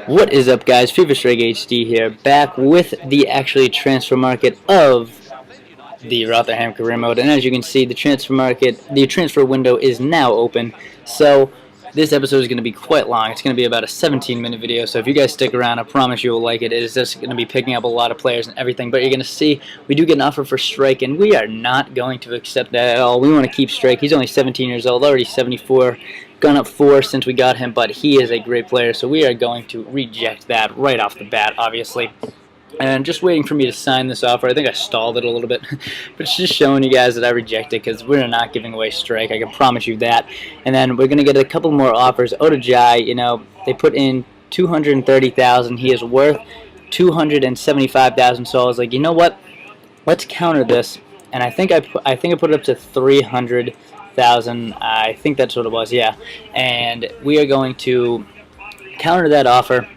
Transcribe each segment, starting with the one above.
What is up, guys? FIFA Strike HD here, back with the actually transfer market of the Rotherham career mode. And as you can see, the transfer window is now open. So this episode is going to be quite long. It's going to be about a 17-minute video. So if you guys stick around, I promise you will like it. It is just going to be picking up a lot of players and everything. But you're going to see we do get an offer for Strike, and we are not going to accept that at all. We want to keep Strike. He's only 17 years old, already 74. Gone up 4 since we got him, but he is a great player, so we are going to reject that right off the bat, obviously. And just waiting for me to sign this offer. I think I stalled it a little bit, but it's just showing you guys that I reject it because we're not giving away Strike. I can promise you that. And then we're going to get a couple more offers. Odajai, you know, they put in $230,000. He is worth $275,000. So I was like, you know what? Let's counter this. And I think I put it up to 300,000. I think that's what it was, yeah. And we are going to counter that offer.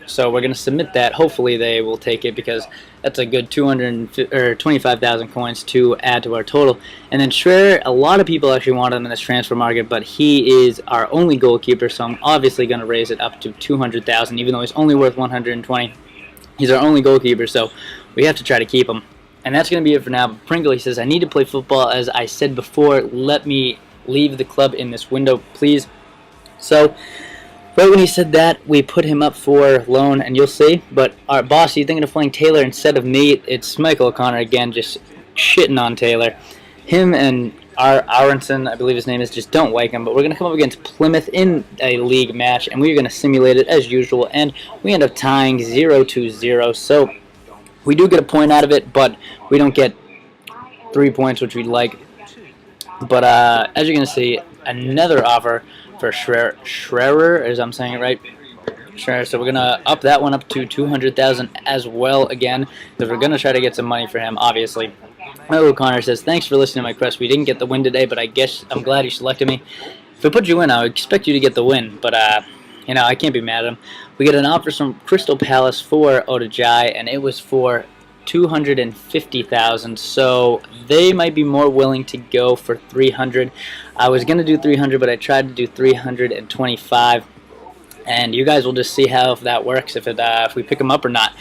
So we're going to submit that. Hopefully they will take it because that's a good 25,000 coins to add to our total. And then Schreier, a lot of people actually want him in this transfer market, but he is our only goalkeeper, so I'm obviously going to raise it up to 200,000, even though he's only worth 120. He's our only goalkeeper, so we have to try to keep him. And that's going to be it for now. But Pringle, he says, I need to play football. As I said before, let me leave the club in this window, please. So right when he said that, we put him up for loan, and you'll see. But our boss, he's thinking of playing Taylor instead of me. It's Michael O'Connor again, just shitting on Taylor. Him and Aronson, I believe his name is, just don't like him. But we're going to come up against Plymouth in a league match, and we're going to simulate it as usual. And we end up tying 0-0. So we do get a point out of it, but we don't get 3 points, which we'd like. But as you're going to see, another offer for Schreier, as I'm saying it right. Schreier. So we're going to up that one up to 200,000 as well again, because we're going to try to get some money for him, obviously. O'Connor says, thanks for listening to my quest. We didn't get the win today, but I guess I'm glad you selected me. If I put you in, I would expect you to get the win, but you know, I can't be mad at him. We get an offer from Crystal Palace for Odajai, and it was for 250,000, so they might be more willing to go for 300. I was gonna do 300, but I tried to do 325, and you guys will just see how if that works, if we pick him up or not.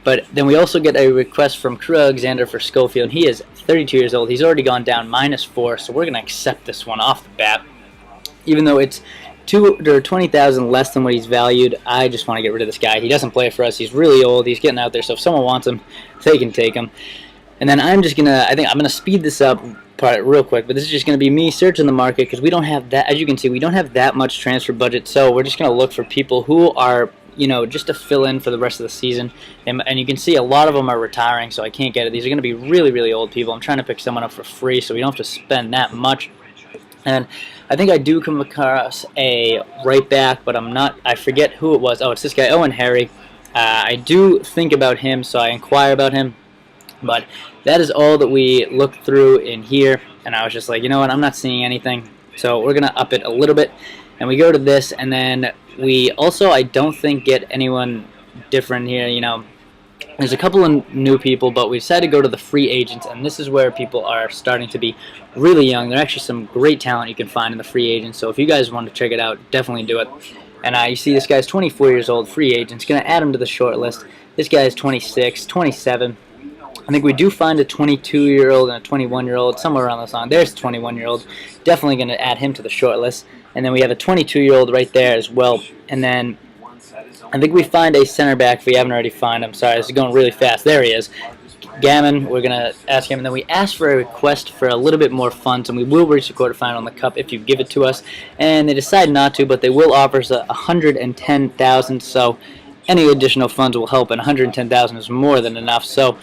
But then we also get a request from Crew Alexander for Schofield. He is 32 years old. He's already gone down -4, so we're gonna accept this one off the bat, even though it's 20,000 less than what he's valued. I just want to get rid of this guy. He doesn't play for us. He's really old. He's getting out there. So if someone wants him, they can take him. And then I think I'm gonna speed this up part real quick. But this is just gonna be me searching the market because we don't have that. As you can see, we don't have that much transfer budget. So we're just gonna look for people who are, you know, just to fill in for the rest of the season. And you can see a lot of them are retiring. So I can't get it. These are gonna be really, really old people. I'm trying to pick someone up for free, so we don't have to spend that much. And I think I do come across a right back, but I forget who it was. Oh, it's this guy, Owen Harry. I do think about him, so I inquire about him. But that is all that we look through in here. And I was just like, you know what, I'm not seeing anything. So we're going to up it a little bit. And we go to this, and then we also, I don't think, get anyone different here, you know. There's a couple of new people, but we decided to go to the free agents, and this is where people are starting to be really young. There are actually some great talent you can find in the free agents, so if you guys want to check it out, definitely do it. And you see this guy's 24 years old, free agent. It's going to add him to the short list. This guy is 26, 27. I think we do find a 22-year-old and a 21-year-old, somewhere around this line. There's a 21-year-old. Definitely going to add him to the short list. And then we have a 22-year-old right there as well. And then I think we find a center back if we haven't already found him. Sorry, this is going really fast. There he is. Gammon, we're going to ask him. And then we ask for a request for a little bit more funds, and we will reach the quarterfinal in the cup if you give it to us. And they decide not to, but they will offer us 110,000. So any additional funds will help, and 110,000 is more than enough. So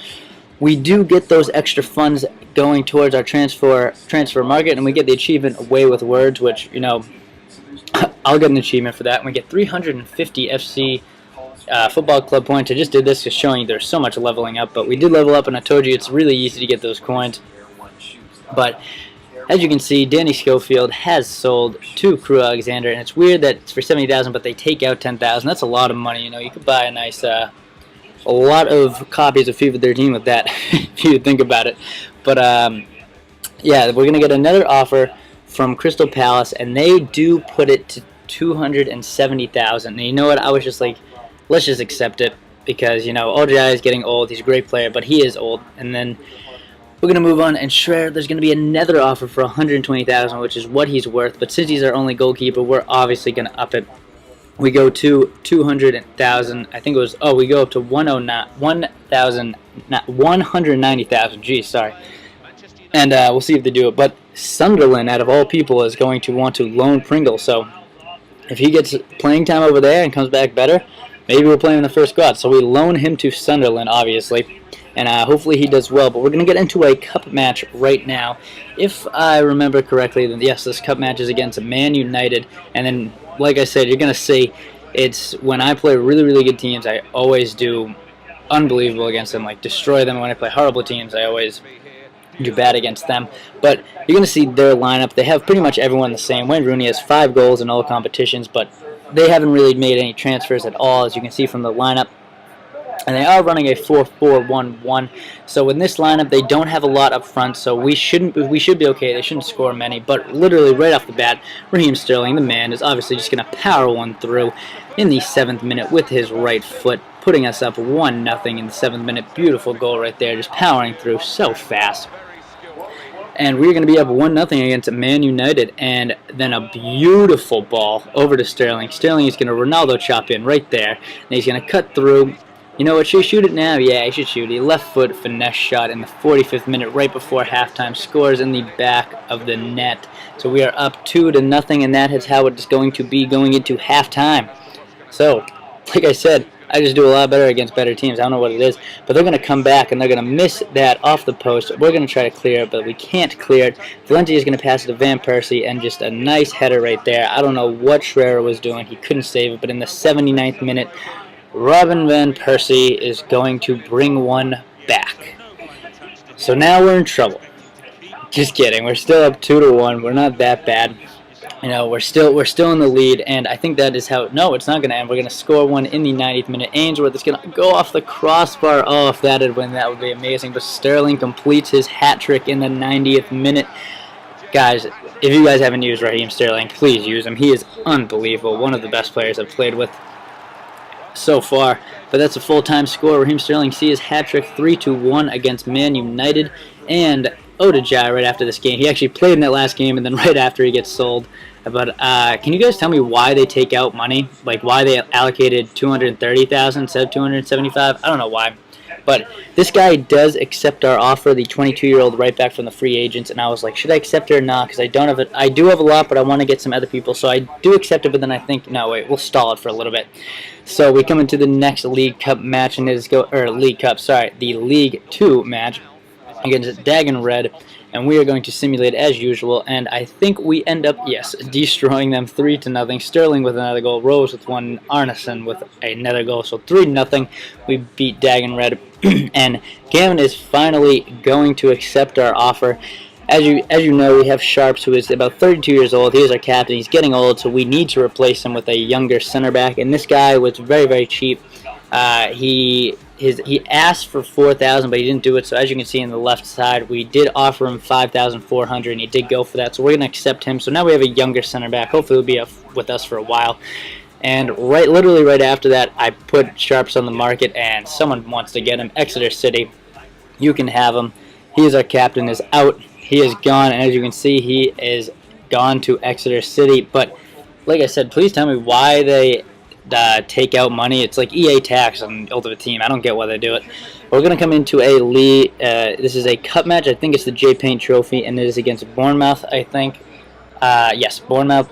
we do get those extra funds going towards our transfer market, and we get the achievement Away with Words, which, you know, I'll get an achievement for that. And we get 350 FC football club points. I just did this just showing you there's so much leveling up, but we did level up, and I told you it's really easy to get those coins. But as you can see, Danny Schofield has sold to Crew Alexander, and it's weird that it's for 70,000, but they take out 10,000. That's a lot of money. You know, you could buy a nice, a lot of copies of FIFA 13 with that, if you think about it. But yeah, we're gonna get another offer from Crystal Palace, and they do put it to 270,000. And you know what? I was just like, let's just accept it because, you know, ODI is getting old. He's a great player, but he is old. And then we're going to move on, and Schreier, there's going to be another offer for 120,000, which is what he's worth. But since he's our only goalkeeper, we're obviously going to up it. We go to 200,000. I think it was, we go up to 190,000. Geez, sorry. And we'll see if they do it. But Sunderland, out of all people, is going to want to loan Pringle. So if he gets playing time over there and comes back better, maybe we'll play him in the first squad. So we loan him to Sunderland, obviously. And hopefully he does well. But we're going to get into a cup match right now. If I remember correctly, then yes, this cup match is against Man United. And then, like I said, you're going to see it's when I play really, really good teams, I always do unbelievable against them, like destroy them. When I play horrible teams, I always do bad against them. But you're going to see their lineup. They have pretty much everyone the same. Wayne Rooney has 5 goals in all competitions, but they haven't really made any transfers at all, as you can see from the lineup. And they are running a 4-4-1-1. So in this lineup, they don't have a lot up front, so we should be okay. They shouldn't score many. But literally right off the bat, Raheem Sterling, the man, is obviously just going to power one through in the 7th minute with his right foot, putting us up 1-0 in the 7th minute. Beautiful goal right there, just powering through so fast. And we're going to be up 1-0 against Man United. And then a beautiful ball over to Sterling. Sterling is going to Ronaldo chop in right there. And he's going to cut through. You know what, should he shoot it now? Yeah, he should shoot it. Left foot finesse shot in the 45th minute right before halftime. Scores in the back of the net. So we are up 2-0, and that is how it's going to be going into halftime. So, like I said, I just do a lot better against better teams. I don't know what it is. But they're going to come back, and they're going to miss that off the post. We're going to try to clear it, but we can't clear it. Valenti is going to pass it to Van Persie, and just a nice header right there. I don't know what Schreier was doing. He couldn't save it, but in the 79th minute, Robin Van Persie is going to bring one back. So now we're in trouble. Just kidding. We're still up 2-1. We're not that bad. You know, we're still in the lead, and I think that is how. No, it's not going to end. We're going to score one in the 90th minute. Ainsworth is going to go off the crossbar. Oh, if that had win, that would be amazing. But Sterling completes his hat trick in the 90th minute. Guys, if you guys haven't used Raheem Sterling, please use him. He is unbelievable. One of the best players I've played with so far. But that's a full-time score. Raheem Sterling sees his hat-trick 3-1 against Man United. And Odijai right after this game. He actually played in that last game, and then right after he gets sold. But can you guys tell me why they take out money? Like why they allocated 230,000 instead of 275? I don't know why. But this guy does accept our offer, the 22-year-old right back from the free agents, and I was like, should I accept it or not? Because I don't have it. I do have a lot, but I want to get some other people, so I do accept it. But then I think, no, wait, we'll stall it for a little bit. So we come into the next League Cup match, and it is the League 2 match against Dagen Red, and we are going to simulate as usual, and I think we end up, yes, destroying them 3-0. Sterling with another goal, Rose with one, Arneson with another goal, so 3-0. We beat Dagen Red, and Gavin is finally going to accept our offer. As you know, we have Sharps, who is about 32 years old. He is our captain. He's getting old, so we need to replace him with a younger center back, and this guy was very, very cheap. He asked for 4,000, but he didn't do it. So as you can see on the left side, we did offer him 5,400, and he did go for that. So we're gonna accept him. So now we have a younger center back. Hopefully, he'll be with us for a while. And literally right after that, I put Sharps on the market, and someone wants to get him. Exeter City, you can have him. He is our captain. Is out. He is gone, and as you can see, he is gone to Exeter City. But like I said, please tell me why they take out money. It's like EA tax on Ultimate Team. I don't get why they do it. We're going to come into a league. This is a cup match. I think it's the J Paint Trophy, and it is against Bournemouth, I think. Yes, Bournemouth.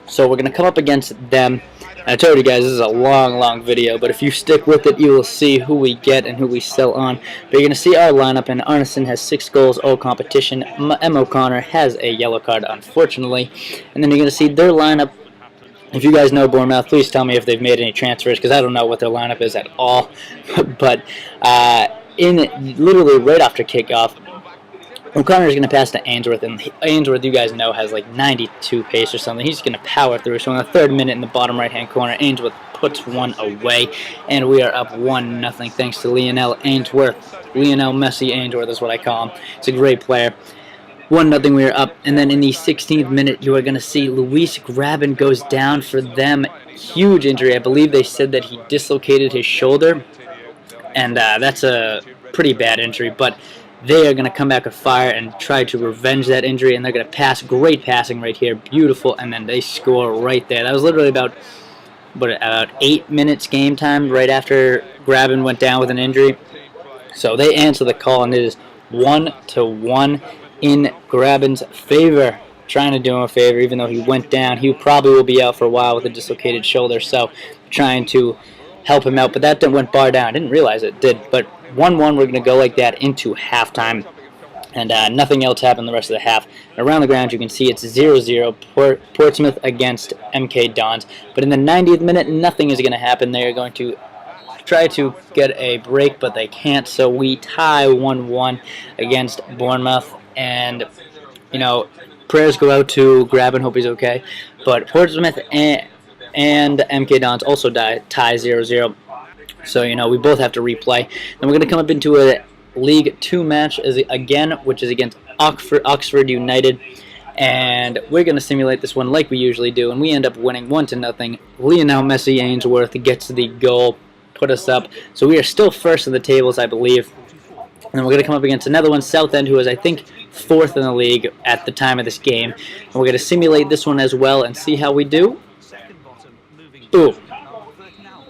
So we're going to come up against them. I told you guys this is a long video, but if you stick with it, you will see who we get and who we sell on. But you're going to see our lineup, and Arneson has 6 goals, all competition. M. O'Connor has a yellow card, unfortunately. And then you're going to see their lineup. If you guys know Bournemouth, please tell me if they've made any transfers, because I don't know what their lineup is at all. But literally right after kickoff, O'Connor is going to pass to Ainsworth, and Ainsworth, you guys know, has like 92 pace or something. He's going to power through. So in the 3rd minute in the bottom right-hand corner, Ainsworth puts one away, and we are up 1-0 thanks to Lionel Ainsworth. Lionel Messi Ainsworth is what I call him. He's a great player. 1-0 we are up, and then in the 16th minute you are going to see Luis Graben goes down for them. Huge injury. I believe they said that he dislocated his shoulder, and that's a pretty bad injury, but they are going to come back with fire and try to revenge that injury, and they're going to pass. Great passing right here, beautiful, and then they score right there. That was literally about 8 minutes game time right after Graben went down with an injury. So they answer the call, and it is 1-1 in Graben's favor. Trying to do him a favor, even though he went down. He probably will be out for a while with a dislocated shoulder, so trying to help him out. But that went bar down. I didn't realize it did. But 1-1, we're going to go like that into halftime. And nothing else happened the rest of the half. Around the ground, you can see it's 0-0, Portsmouth against MK Dons. But in the 90th minute, nothing is going to happen. They are going to try to get a break, but they can't. So we tie 1-1 against Bournemouth. And, you know, prayers go out to Graben, hope he's okay. But Portsmouth and MK Dons also tie 0-0. So, you know, we both have to replay. Then we're going to come up into a League 2 match again, which is against Oxford United. And we're going to simulate this one like we usually do. And we end up winning 1-0. Lionel Messi Ainsworth gets the goal, put us up. So we are still first in the tables, I believe. And then we're going to come up against another one, Southend, who is, I think, 4th in the league at the time of this game. And we're going to simulate this one as well and see how we do. Ooh.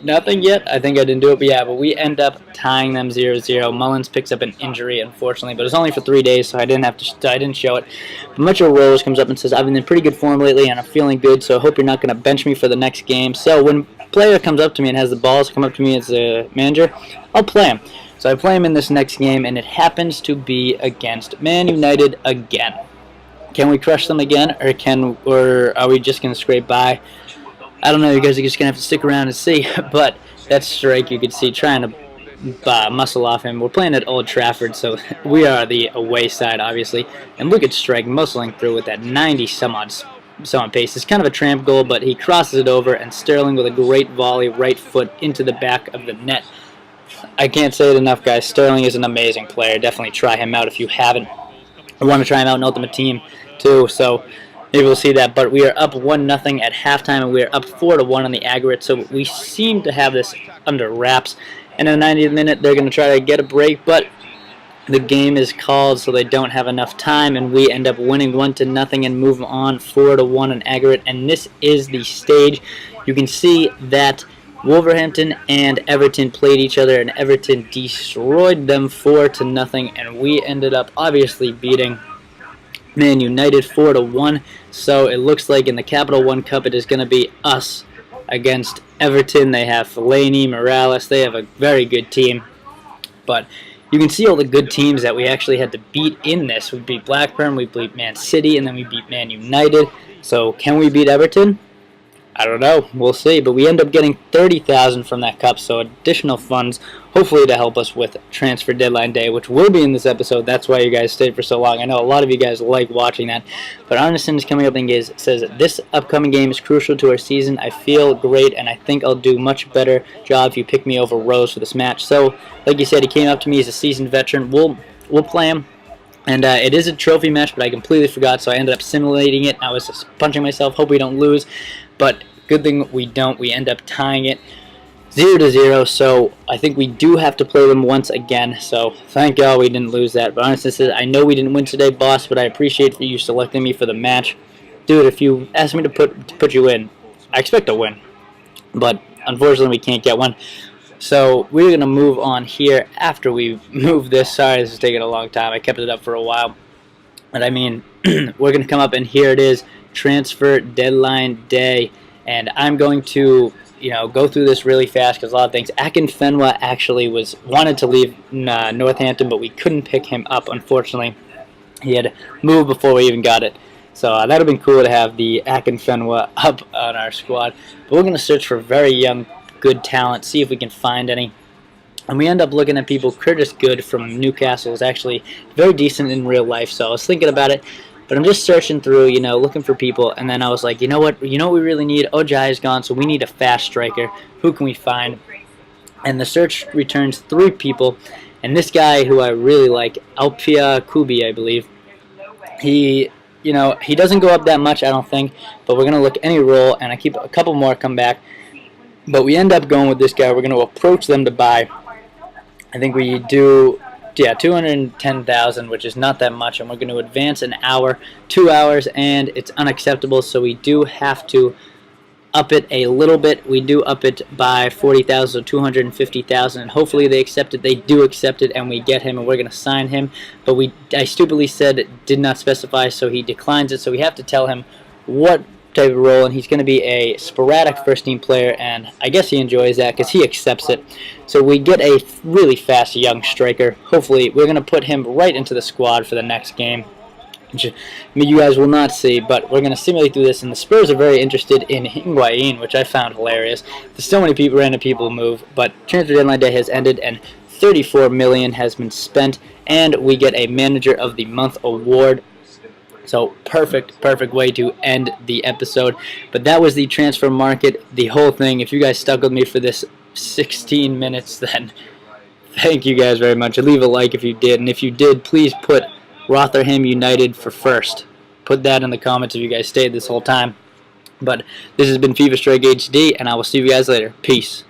Nothing yet. I think I didn't do it, but yeah, but we end up tying them 0-0. Mullins picks up an injury, unfortunately, but it's only for 3 days, so I didn't show it. But Metro Rose comes up and says, I've been in pretty good form lately, and I'm feeling good, so I hope you're not going to bench me for the next game. So when a player comes up to me and has the balls come up to me as a manager, I'll play him. So I play him in this next game, and it happens to be against Man United again. Can we crush them again, or are we just going to scrape by? I don't know, you guys are just going to have to stick around and see, but that strike you could see trying to muscle off him. We're playing at Old Trafford, so we are the away side, obviously. And look at Strike muscling through with that 90-some-odd pace. It's kind of a tramp goal, but he crosses it over, and Sterling with a great volley, right foot into the back of the net. I can't say it enough, guys. Sterling is an amazing player. Definitely try him out if you haven't. I want to try him out in Ultimate Team, too, so maybe we'll see that. But we are up 1-0 at halftime, and we are up 4-1 on the aggregate, so we seem to have this under wraps. And in the 90th minute, they're going to try to get a break, but the game is called, so they don't have enough time, and we end up winning 1-0 and move on 4-1 on aggregate. And this is the stage. You can see that Wolverhampton and Everton played each other, and Everton destroyed them 4-0, and we ended up obviously beating Man United 4-1. So it looks like in the Capital One Cup it is going to be us against Everton. They have Fellaini, Morales. They have a very good team. But you can see all the good teams that we actually had to beat in this. We beat Blackburn, we beat Man City, and then we beat Man United. So can we beat Everton? I don't know. We'll see. But we end up getting $30,000 from that cup, so additional funds, hopefully to help us with transfer deadline day, which will be in this episode. That's why you guys stayed for so long. I know a lot of you guys like watching that. But Arneson is coming up and says, this upcoming game is crucial to our season. I feel great, and I think I'll do much better job if you pick me over Rose for this match. So, like you said, he came up to me as a seasoned veteran. We'll play him. And it is a trophy match, but I completely forgot, so I ended up simulating it. I was just punching myself, hope we don't lose. But good thing we don't. We end up tying it 0-0, so I think we do have to play them once again. So thank God we didn't lose that. But honestly, says, I know we didn't win today, boss, but I appreciate you selecting me for the match. Dude, if you ask me to put you in, I expect a win. But unfortunately, we can't get one. So we're going to move on here after we move this. Sorry, this is taking a long time. I kept it up for a while. But I mean, we're going to come up, and here it is, transfer deadline day. And I'm going to, go through this really fast because a lot of things. Akinfenwa actually wanted to leave Northampton, but we couldn't pick him up, unfortunately. He had moved before we even got it. So that would have been cool to have the Akinfenwa up on our squad. But we're going to search for very young, good talent, see if we can find any. And we end up looking at people. Curtis Good from Newcastle is actually very decent in real life, so I was thinking about it. But I'm just searching through, looking for people, and then I was like, you know what we really need? Ojai is gone, so we need a fast striker. Who can we find? And the search returns 3 people, and this guy who I really like, Alpia Kubi, I believe, He, he doesn't go up that much, I don't think, but we're going to look any roll, and I keep a couple more come back. But we end up going with this guy. We're going to approach them to buy. I think we do, yeah, 210,000, which is not that much, and we're going to advance an hour, 2 hours, and it's unacceptable, so we do have to up it a little bit. We do up it by 40,000, so 250,000, and hopefully they accept it. They do accept it, and we get him, and we're going to sign him. But I stupidly said did not specify, so he declines it. So we have to tell him what type of role, and he's going to be a sporadic first-team player, and I guess he enjoys that because he accepts it. So we get a really fast young striker. Hopefully, we're going to put him right into the squad for the next game, which you guys will not see, but we're going to simulate through this, and the Spurs are very interested in Higuain, which I found hilarious. There's so many random people move, but transfer deadline day has ended, and 34 million has been spent, and we get a Manager of the Month award. So perfect way to end the episode. But that was the transfer market, the whole thing. If you guys stuck with me for this 16 minutes, then thank you guys very much. Leave a like if you did, and if you did, please put Rotherham United for first. Put that in the comments if you guys stayed this whole time. But this has been FIFA Strike HD, and I will see you guys later. Peace.